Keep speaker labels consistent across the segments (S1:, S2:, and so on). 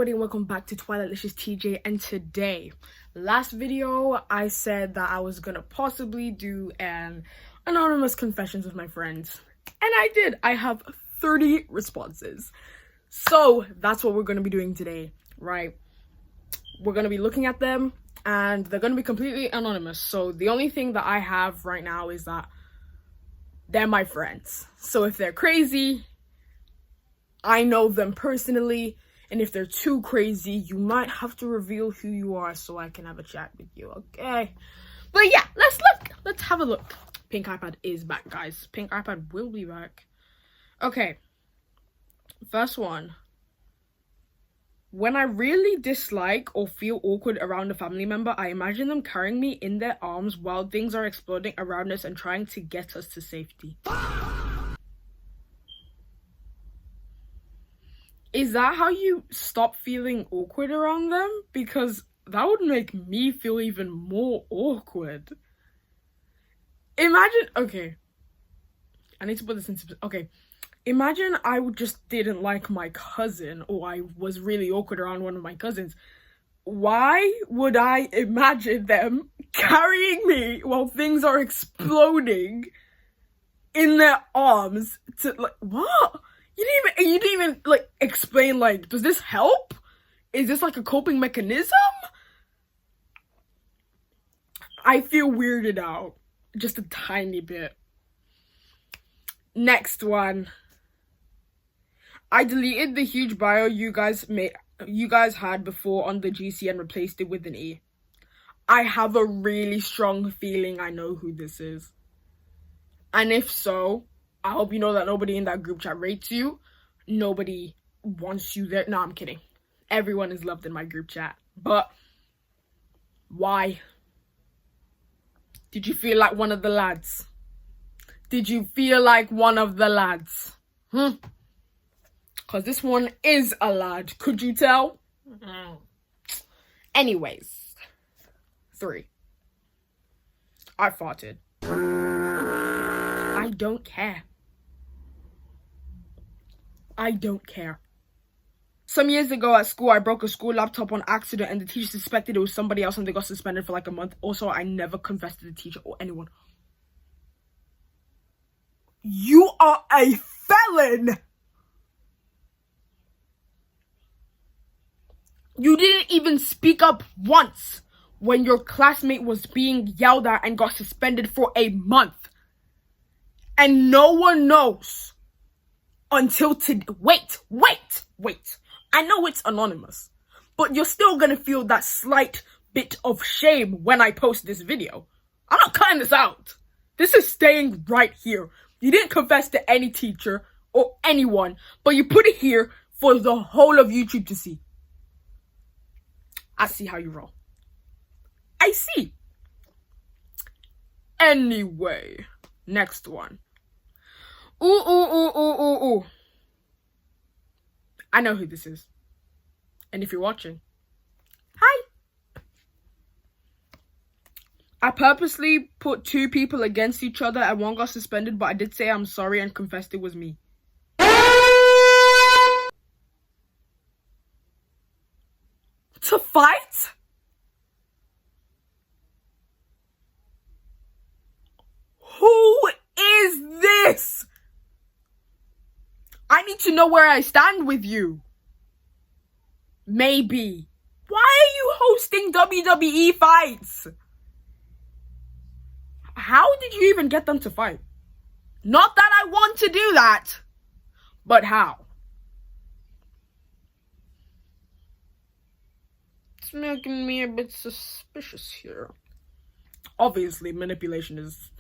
S1: everybody, and welcome back to Twilighticious TJ. And today, last video I said that I was gonna possibly do an anonymous confessions with my friends, and I did. I have 30 responses, so that's what we're gonna be doing today, right? We're gonna be looking at them and they're gonna be completely anonymous. So the only thing that I have right now is that they're my friends. So if they're crazy, I know them personally, and if they're too crazy, you might have to reveal who you are so I can have a chat with you, okay? But yeah, let's have a look. Pink iPad is back, guys. Pink iPad will be back. Okay, first one. When I really dislike or feel awkward around a family member, I imagine them carrying me in their arms while things are exploding around us and trying to get us to safety. Is that how you stop feeling awkward around them? Because that would make me feel even more awkward. Imagine, okay, I need to put this into, okay. Imagine I just didn't like my cousin, or I was really awkward around one of my cousins. Why would I imagine them carrying me while things are exploding in their arms to, like, what? You didn't even like explain, like, does this help? Is this like a coping mechanism? I feel weirded out just a tiny bit. Next one. I deleted the huge bio you guys had before on the GC and replaced it with an E. I have a really strong feeling I know who this is. And if so, I hope you know that nobody in that group chat rates you. Nobody wants you there. No, I'm kidding. Everyone is loved in my group chat. But why? Did you feel like one of the lads? Did you feel like one of the lads? Because this one is a lad. Could you tell? Anyways. 3. I farted. I don't care. I don't care. Some years ago at school, I broke a school laptop on accident and the teacher suspected it was somebody else and they got suspended for like a month. Also, I never confessed to the teacher or anyone. You are a felon! You didn't even speak up once when your classmate was being yelled at and got suspended for a month. And no one knows until today. Wait. I know it's anonymous, but you're still gonna feel that slight bit of shame when I post this video. I'm not cutting this out. This is staying right here. You didn't confess to any teacher or anyone, but you put it here for the whole of YouTube to see. I see how you roll. I see. Anyway, next one. Ooh. I know who this is. And if you're watching, hi. I purposely put 2 people against each other and one got suspended, but I did say I'm sorry and confessed it was me. To fight? Who is this? I need to know where I stand with you. Maybe. Why are you hosting WWE fights? How did you even get them to fight? Not that I want to do that, but how? It's making me a bit suspicious here. Obviously, manipulation is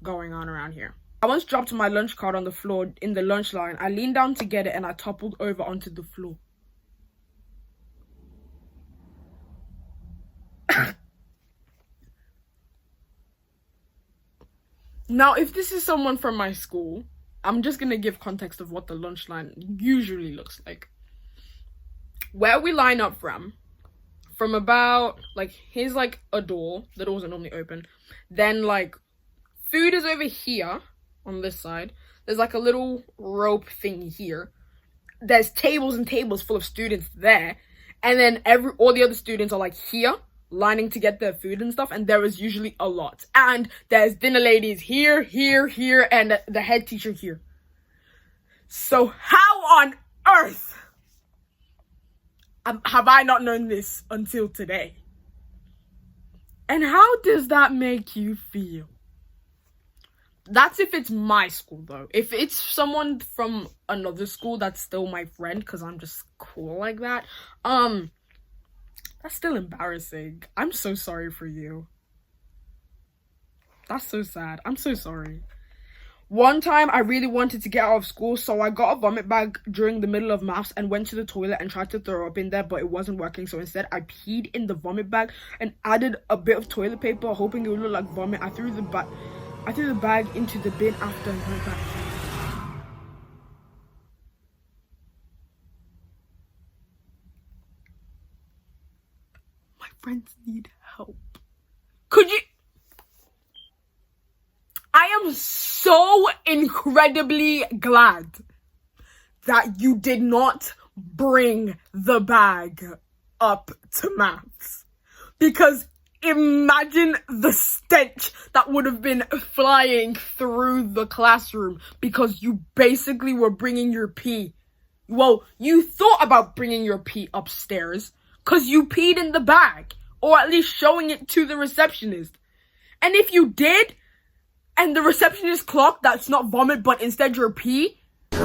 S1: going on around here. I once dropped my lunch card on the floor in the lunch line. I leaned down to get it and I toppled over onto the floor. Now, if this is someone from my school, I'm just gonna give context of what the lunch line usually looks like. Where we line up from about, like, here's like a door. The doors are normally open. Then, like, food is over here on this side. There's like a little rope thing here. There's tables and tables full of students there. And then all the other students are like here, lining to get their food and stuff, and there is usually a lot. And there's dinner ladies here, and the head teacher here. So how on earth have I not known this until today? And how does that make you feel? That's if it's my school, though. If it's someone from another school, that's still my friend, because I'm just cool like that. That's still embarrassing. I'm so sorry for you. That's so sad. I'm so sorry. One time, I really wanted to get out of school, so I got a vomit bag during the middle of maths and went to the toilet and tried to throw up in there, but it wasn't working. So instead, I peed in the vomit bag and added a bit of toilet paper, hoping it would look like vomit. I threw the bag into the bin after and went back. My friends need help. Could you? I am so incredibly glad that you did not bring the bag up to maths, because imagine the stench that would have been flying through the classroom, because you basically were bringing your pee. Well, you thought about bringing your pee upstairs because you peed in the bag, or at least showing it to the receptionist. And if you did, and the receptionist clocked that's not vomit but instead your pee, there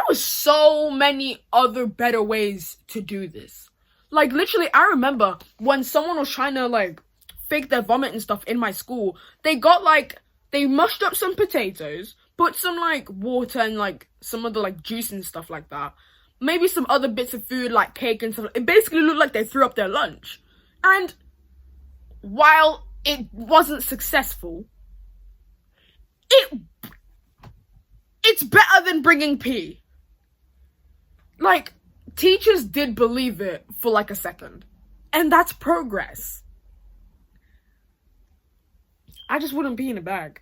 S1: was so many other better ways to do this. Like, literally, I remember when someone was trying to, like, fake their vomit and stuff in my school, they mushed up some potatoes, put some, like, water and, like, some other, like, juice and stuff like that. Maybe some other bits of food, like cake and stuff. It basically looked like they threw up their lunch. And while it wasn't successful, it's better than bringing pee. Like, teachers did believe it for like a second. And that's progress. I just wouldn't pee in a bag.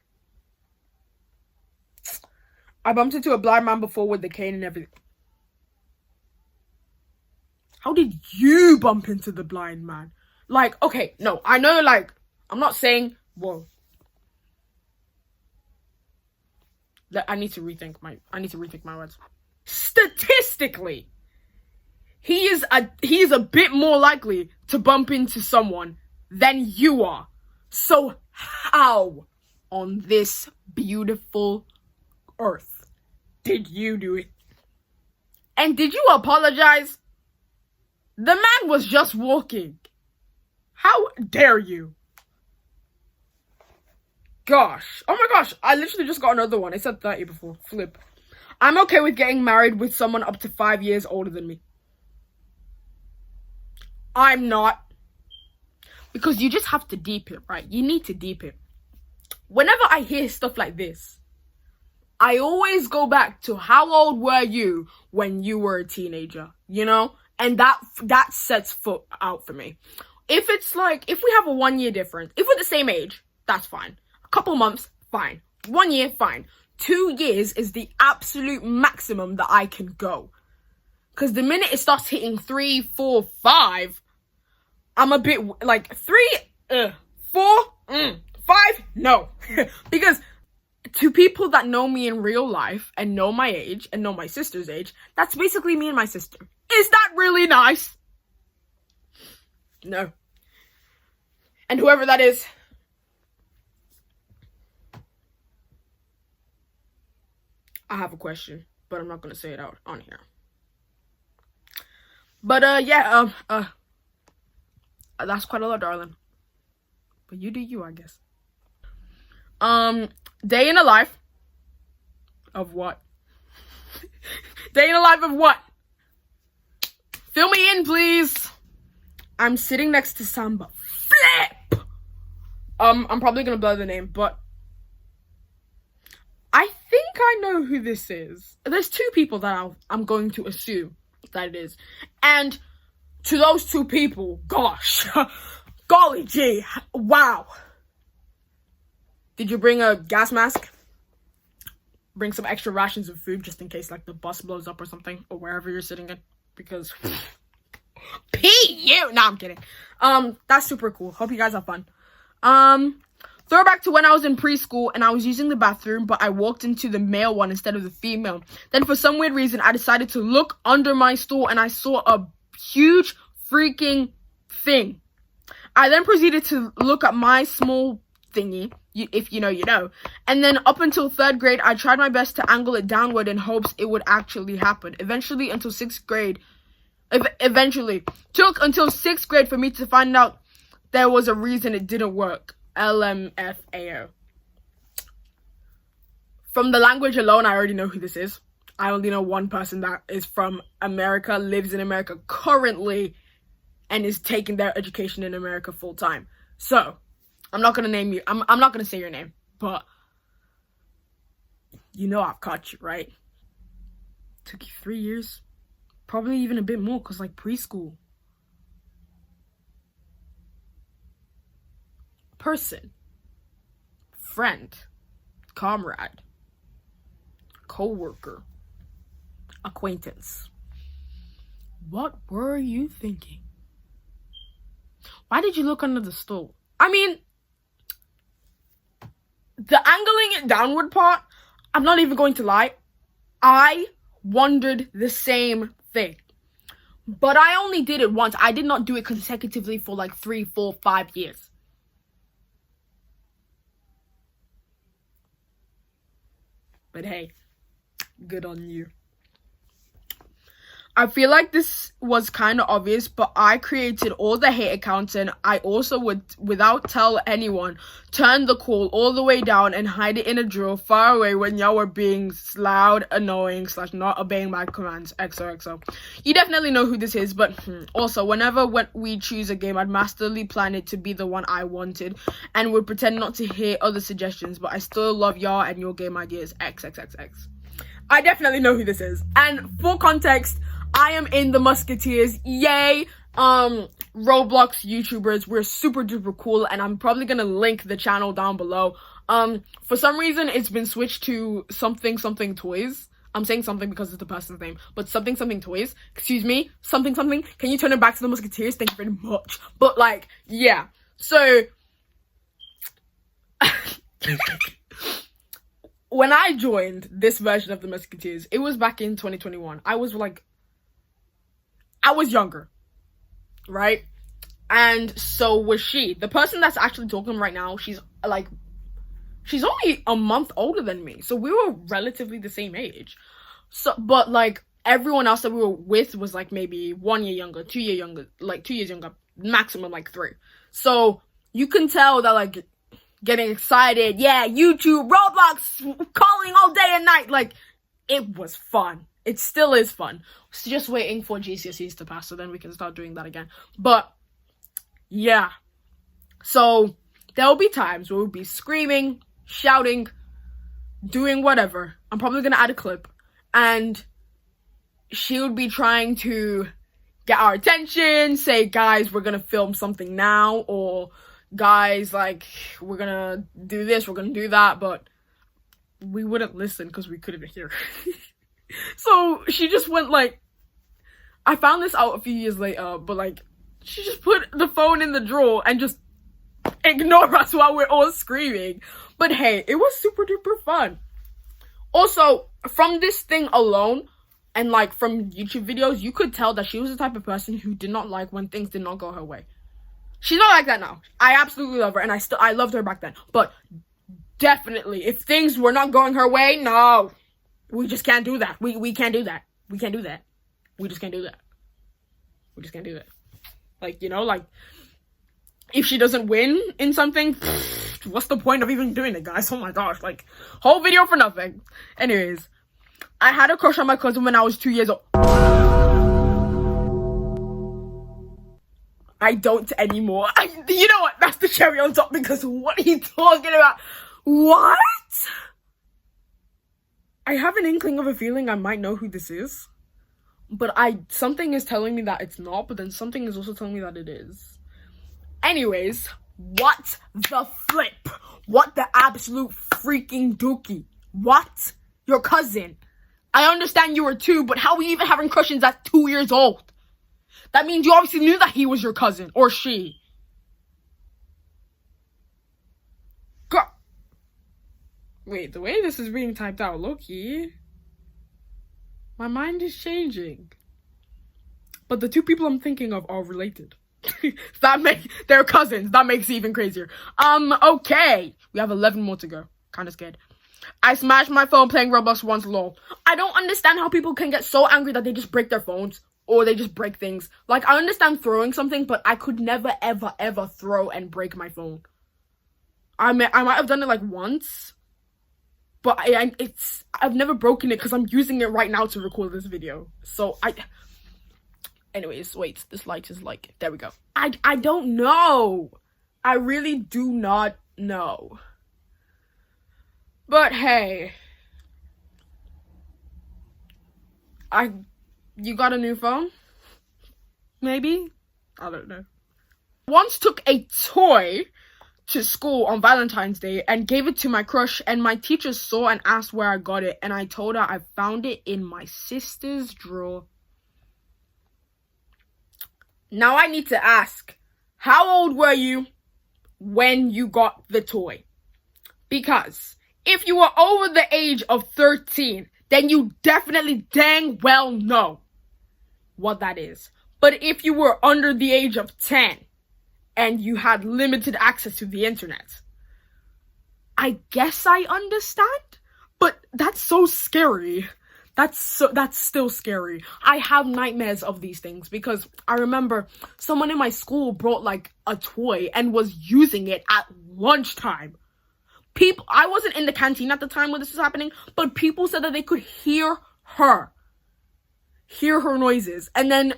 S1: I bumped into a blind man before with the cane and everything. How did you bump into the blind man? Like, okay, no, I know, like, I'm not saying, whoa. I need to rethink my words. Statistically, he is a bit more likely to bump into someone than you are. So how on this beautiful earth did you do it? And did you apologize? The man was just walking. How dare you? Gosh. Oh my gosh. I literally just got another one. It said 30 before. Flip. I'm okay with getting married with someone up to 5 years older than me. I'm not. Because you just have to deep it, right? You need to deep it. Whenever I hear stuff like this, I always go back to how old were you when you were a teenager, you know? And that sets foot out for me. If it's like, if we have a 1 year difference, if we're the same age, that's fine. A couple months, fine. 1 year, fine. 2 years is the absolute maximum that I can go. Because the minute it starts hitting 3, 4, 5, I'm a bit like 3, 4, 5, no. Because to people that know me in real life and know my age and know my sister's age, that's basically me and my sister. Is that really nice? No. And whoever that is, I have a question, but I'm not gonna say it out on here. But that's quite a lot, darling. But you do you, I guess. Day in a life of what? Day in a life of what? Fill me in, please. I'm sitting next to Samba. Flip! I'm probably gonna blur the name, but I think I know who this is. There's 2 people that I'm going to assume that it is. And to those 2 people, gosh, golly gee, wow. Did you bring a gas mask? Bring some extra rations of food just in case, like, the bus blows up or something, or wherever you're sitting in. because PU. No, I'm kidding. That's super cool. Hope you guys have fun. Throwback to when I was in preschool and I was using the bathroom, but I walked into the male one instead of the female. Then for some weird reason, I decided to look under my stool and I saw a huge freaking thing. I then proceeded to look at my small thingy, if you know, you know. And then up until 3rd grade, I tried my best to angle it downward in hopes it would actually happen. Eventually, until 6th grade, took until 6th grade for me to find out there was a reason it didn't work. LMFAO. From the language alone, I already know who this is. I only know one person that is from America, lives in America currently, and is taking their education in America full time. So, I'm not gonna name you. I'm not gonna say your name, but you know I've caught you, right? Took you 3 years, probably even a bit more, cause like preschool. Person, friend, comrade, co-worker, acquaintance. What were you thinking? Why did you look under the stool? I mean, the angling it downward part, I'm not even going to lie, I wondered the same thing. But I only did it once. I did not do it consecutively for like 3, 4, 5 years. But hey, good on you. I feel like this was kind of obvious, but I created all the hate accounts and I also would, without tell anyone, turn the call all the way down and hide it in a drawer far away when y'all were being loud, annoying, / not obeying my commands, XOXO. You definitely know who this is, but also, whenever we choose a game, I'd masterly plan it to be the one I wanted and would pretend not to hear other suggestions, but I still love y'all and your game ideas, XXXX. I definitely know who this is. And for context, I am in the Musketeers. Yay! Roblox YouTubers. We're super duper cool, and I'm probably gonna link the channel down below. For some reason, it's been switched to something toys. I'm saying something because it's the person's name, but something toys. Excuse me, something. Can you turn it back to the Musketeers? Thank you very much. But like, yeah. So when I joined this version of the Musketeers, it was back in 2021. I was younger, right? And so was she. The person that's actually talking right now, she's only a month older than me. So we were relatively the same age. So, but like everyone else that we were with was like maybe 1 year younger, 2 years younger, like 2 years younger, maximum like 3. So you can tell that like getting excited, yeah, YouTube, Roblox, calling all day and night, like it was fun. It still is fun. Just waiting for GCSEs to pass so then we can start doing that again. But yeah, so there will be times where we'll be screaming, shouting, doing whatever. I'm probably gonna add a clip, and she would be trying to get our attention, say, guys, we're gonna film something now, or guys, like, we're gonna do this, we're gonna do that, but we wouldn't listen because we couldn't hear. So she just went like, I found this out a few years later, but like, she just put the phone in the drawer and just ignore us while we're all screaming. But hey, it was super duper fun. Also, from this thing alone, and like from YouTube videos, you could tell that she was the type of person who did not like when things did not go her way. She's not like that now. I absolutely love her, and I loved her back then. But definitely, if things were not going her way, no. We just can't do that. We can't do that. We can't do that. We just can't do that. We just can't do that. Like, you know, like, if she doesn't win in something, what's the point of even doing it, guys? Oh my gosh, like, whole video for nothing. Anyways, I had a crush on my cousin when I was 2 years old. I don't anymore. You know what? That's the cherry on top, because what are you talking about? What? I have an inkling of a feeling I might know who this is, but something is telling me that it's not, but then something is also telling me that it is. Anyways, what the flip? What the absolute freaking dookie? What? Your cousin I understand you were 2, but how are you even having crushes at 2 years old? That means you obviously knew that he was your cousin, or she. Girl. Wait, the way this is being typed out, low-key, my mind is changing. But the 2 people I'm thinking of are related. They're cousins. That makes it even crazier. Okay. We have 11 more to go. Kinda scared. I smashed my phone playing Roblox once, lol. I don't understand how people can get so angry that they just break their phones. Or they just break things. Like, I understand throwing something, but I could never, ever, ever throw and break my phone. I might have done it, like, once. But I've never broken it because I'm using it right now to record this video. So, anyways, wait. This light is, like, there we go. I don't know. I really do not know. But, hey. You got a new phone? Maybe? I don't know. Once took a toy to school on Valentine's Day and gave it to my crush, and my teacher saw and asked where I got it, and I told her I found it in my sister's drawer. Now I need to ask, how old were you when you got the toy? Because if you were over the age of 13, then you definitely dang well know what that is. But if you were under the age of 10 and you had limited access to the internet, I guess I understand, but that's so scary. That's still scary. I have nightmares of these things because I remember someone in my school brought like a toy and was using it at lunchtime. I wasn't in the canteen at the time when this was happening, but people said that they could hear her noises, and then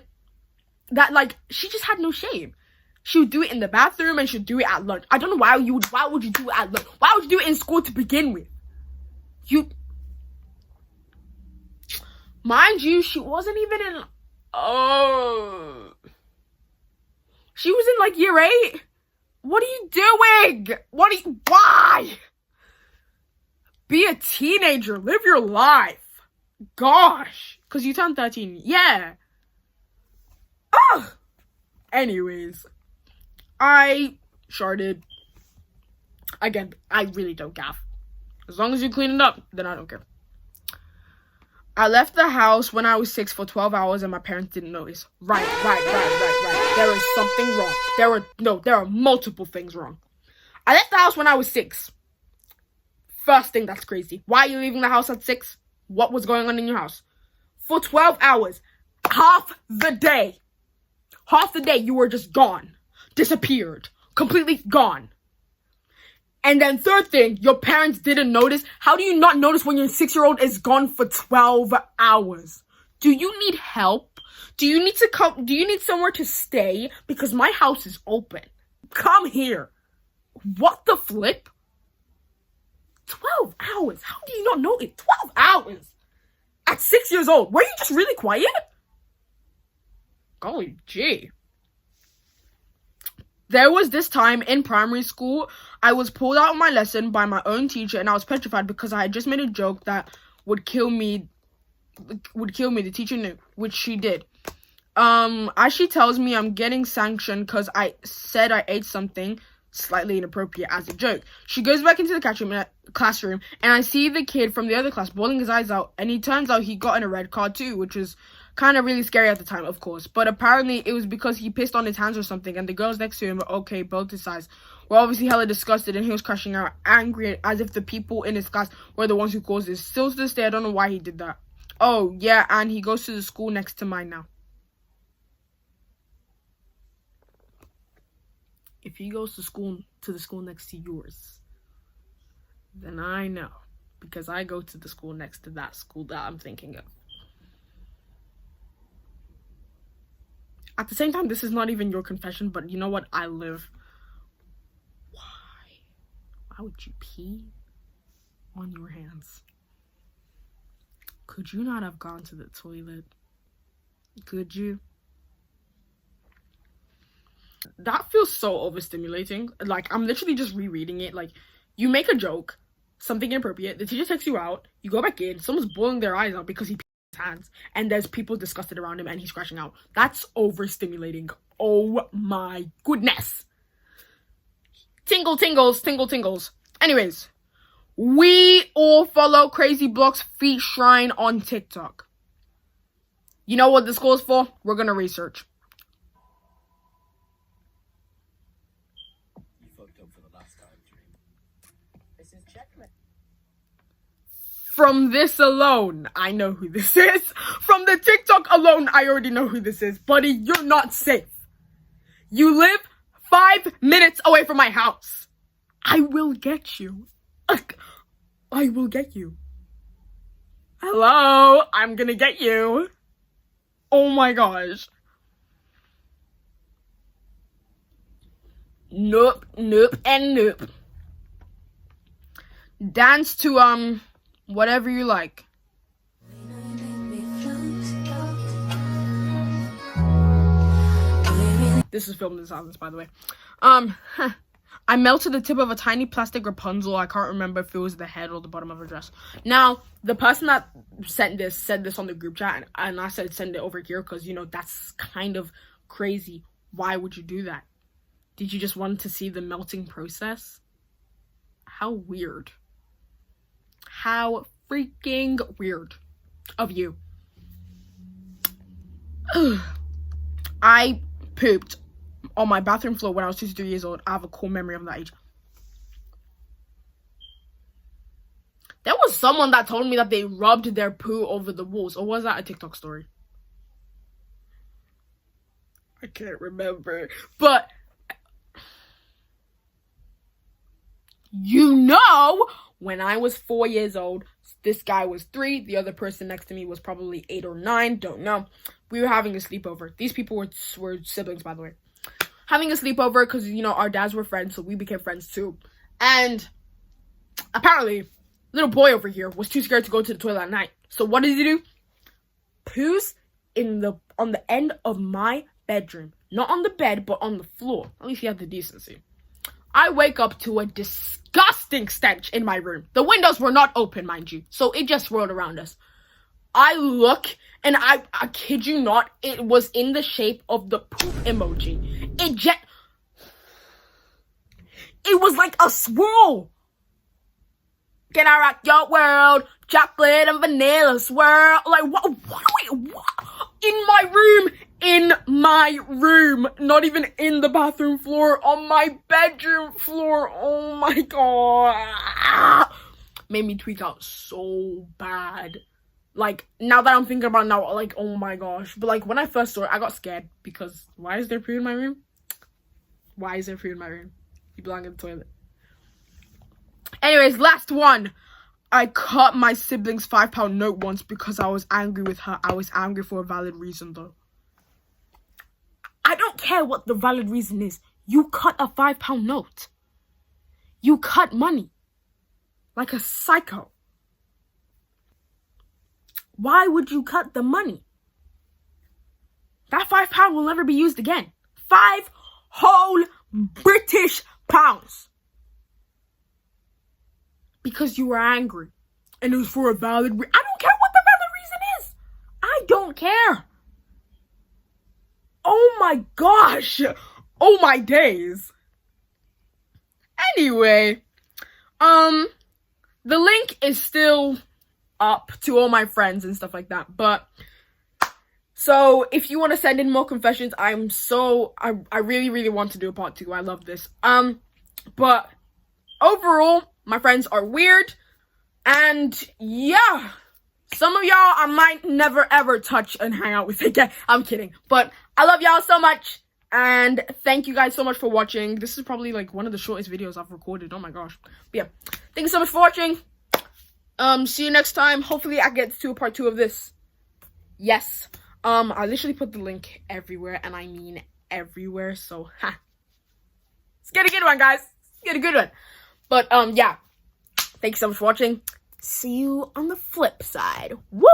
S1: that, like, she just had no shame. She would do it in the bathroom and she'd do it at lunch. I don't know why would you do it at lunch? Why would you do it in school to begin with? Mind you, she wasn't even in, she was in like year 8. What are you doing? Why? Be a teenager, live your life. Gosh, because you turned 13, yeah. Ugh. Anyways, I sharded. Again, I really don't care. As long as you clean it up, then I don't care. I left the house when I was 6 for 12 hours and my parents didn't notice. Right. There is something wrong. There are multiple things wrong. I left the house when I was 6. First thing, that's crazy. Why are you leaving the house at 6? What was going on in your house? For 12 hours. Half the day you were just gone. Disappeared. Completely gone. And then third thing, your parents didn't notice. How do you not notice when your 6-year-old is gone for 12 hours? Do you need help? Do you need somewhere to stay? Because my house is open. Come here. What the flip? 12 hours. How do you not know it? 12 hours. At 6 years old. Were you just really quiet? Golly gee. There was this time in primary school, I was pulled out of my lesson by my own teacher and I was petrified because I had just made a joke that would kill me. The teacher knew, which she did. As she tells me, I'm getting sanctioned because I said I ate something slightly inappropriate as a joke. She goes back into the classroom and I see the kid from the other class bawling his eyes out, and he turns out he got in a red card too, which was kind of really scary at the time, of course. But apparently it was because he pissed on his hands or something, and the girls next to him, okay, both his sides, were obviously hella disgusted, and he was crashing out, angry, as if the people in his class were the ones who caused this. Still to this day, I don't know why he did that. Oh, yeah, and he goes to the school next to mine now. If he goes to the school next to yours, then I know, because I go to the school next to that school that I'm thinking of. At the same time, this is not even your confession, but you know what? I live. Why? Why would you pee on your hands? Could you not have gone to the toilet? Could you? That feels so overstimulating. Like, I'm literally just rereading it. Like, you make a joke, something inappropriate, the teacher takes you out, you go back in, someone's boiling their eyes out because he peed his hands, and there's people disgusted around him and he's crashing out. That's overstimulating. Oh my goodness. Tingle tingles, tingle tingles. Anyways, we all follow Crazy Block's Feet Shrine on TikTok. You know what this goes for? We're gonna research.
S2: You fucked up for the last time, Dream. This is checkmate.
S1: From this alone, I know who this is. From the TikTok alone, I already know who this is. Buddy, you're not safe. You live 5 minutes away from my house. I will get you. I will get you. Hello, I'm gonna get you. Oh my gosh. Nope, nope, and nope. Dance to, whatever you like. This is filmed in silence, by the way. I melted the tip of a tiny plastic Rapunzel. I can't remember if it was the head or the bottom of her dress. Now, the person that sent this said this on the group chat, and I said send it over here because, you know, that's kind of crazy. Why would you do that? Did you just want to see the melting process? How weird. How freaking weird of you. I pooped on my bathroom floor when I was 2 to 3 years old. I have a cool memory of that age. There was someone that told me that they rubbed their poo over the walls. Or was that a TikTok story? I can't remember. But you know, when I was 4 years old, this guy was 3. The other person next to me was probably 8 or 9. Don't know. We were having a sleepover. These people were siblings, by the way. Having a sleepover because, you know, our dads were friends, so we became friends too. And apparently, little boy over here was too scared to go to the toilet at night. So what did he do? Poos on the end of my bedroom. Not on the bed, but on the floor. At least he had the decency. I wake up to a disgusting stench in my room. The windows were not open, mind you, so it just swirled around us. I look, and I kid you not, it was in the shape of the poop emoji. It was like a swirl. Can I rock your world? Chocolate and vanilla swirl. Like, what? In my room. Not even in the bathroom floor. On my bedroom floor. Oh my god. Made me tweak out so bad. Like, now that I'm thinking about it now, like, oh my gosh. But, like, when I first saw it, I got scared. Because, why is there poo in my room? Why is there poo in my room? You belong in the toilet. Anyways, last one. I cut my sibling's £5 note once because I was angry with her. I was angry for a valid reason, though. I don't care what the valid reason is. You cut a £5 note. You cut money. Like a psycho. Why would you cut the money? That £5 will never be used again. 5 whole British pounds. Because you were angry. And it was for a valid reason. I don't care what the valid reason is. I don't care. Oh my gosh. Oh my days. Anyway. The link is still up to all my friends and stuff like that. But so if you want to send in more confessions, I really, really want to do a part 2. I love this. But overall, my friends are weird. And yeah, some of y'all I might never ever touch and hang out with again. I'm kidding. But I love y'all so much. And thank you guys so much for watching. This is probably like one of the shortest videos I've recorded. Oh my gosh. But yeah, thank you so much for watching. See you next time. Hopefully I get to do a part 2 of this. Yes. I literally put the link everywhere, and I mean everywhere. So, let's get a good one, guys. Let's get a good one. But, yeah. Thanks so much for watching. See you on the flip side. Woo!